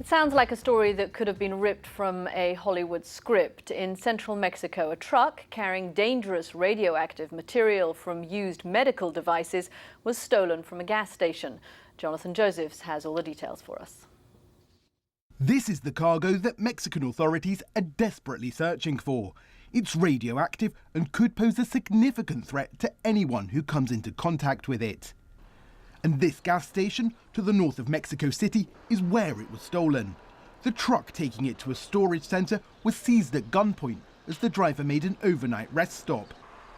Sounds like a story that could have been ripped from a Hollywood script. In central Mexico, a truck carrying dangerous radioactive material from used medical devices was stolen from a gas station. Jonathan Josephs has all the details for us. This is the cargo that Mexican authorities are desperately searching for. It's radioactive and could pose a significant threat to anyone who comes into contact with it. And this gas station, to the north of Mexico City, is where it was stolen. The truck taking it to a storage centre was seized at gunpoint as the driver made an overnight rest stop.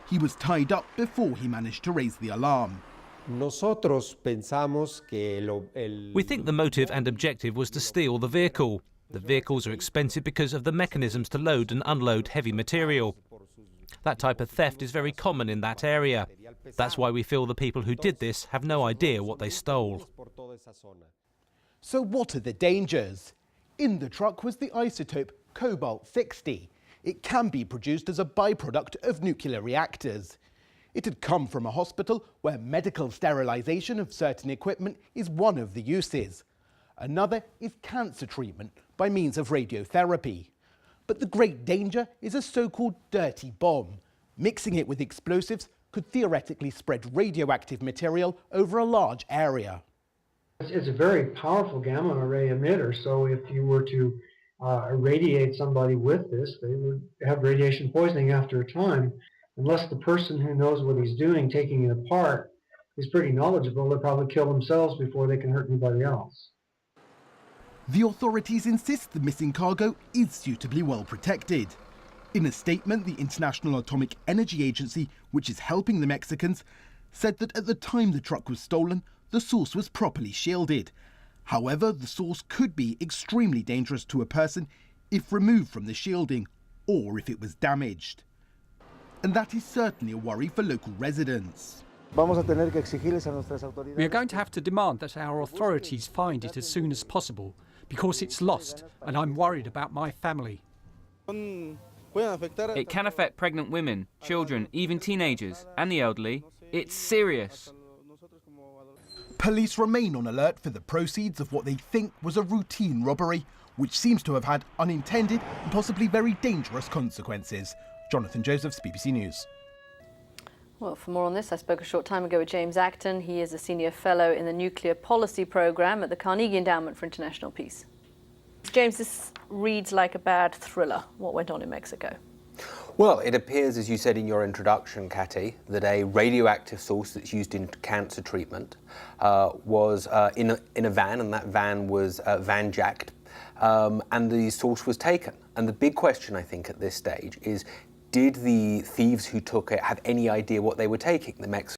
He was tied up before he managed to raise the alarm. We think the motive and objective was to steal the vehicle. The vehicles are expensive because of the mechanisms to load and unload heavy material. That type of theft is very common in that area. That's why we feel the people who did this have no idea what they stole. So what are the dangers? In the truck was the isotope cobalt-60. It can be produced as a byproduct of nuclear reactors. It had come from a hospital where medical sterilisation of certain equipment is one of the uses. Another is cancer treatment by means of radiotherapy. But the great danger is a so-called dirty bomb. Mixing it with explosives could theoretically spread radioactive material over a large area. It's a very powerful gamma ray emitter, so if you were to irradiate somebody with this, they would have radiation poisoning after a time. Unless the person who knows what he's doing, taking it apart, is pretty knowledgeable, they'll probably kill themselves before they can hurt anybody else. The authorities insist the missing cargo is suitably well protected. In a statement, the International Atomic Energy Agency, which is helping the Mexicans, said that at the time the truck was stolen, the source was properly shielded. However, the source could be extremely dangerous to a person if removed from the shielding or if it was damaged. And that is certainly a worry for local residents. We are going to have to demand that our authorities find it as soon as possible, because it's lost, and I'm worried about my family. It can affect pregnant women, children, even teenagers, and the elderly. It's serious. Police remain on alert for the proceeds of what they think was a routine robbery, which seems to have had unintended and possibly very dangerous consequences. Jonathan Josephs, BBC News. Well, for more on this, I spoke a short time ago with James Acton. He is a senior fellow in the Nuclear Policy Programme at the Carnegie Endowment for International Peace. James, this reads like a bad thriller. What went on in Mexico? Well, it appears, as you said in your introduction, Catty, that a radioactive source that's used in cancer treatment was in a van, and that van was van-jacked, and the source was taken. And the big question, I think, at this stage is, did the thieves who took it have any idea what they were taking? The Mexicans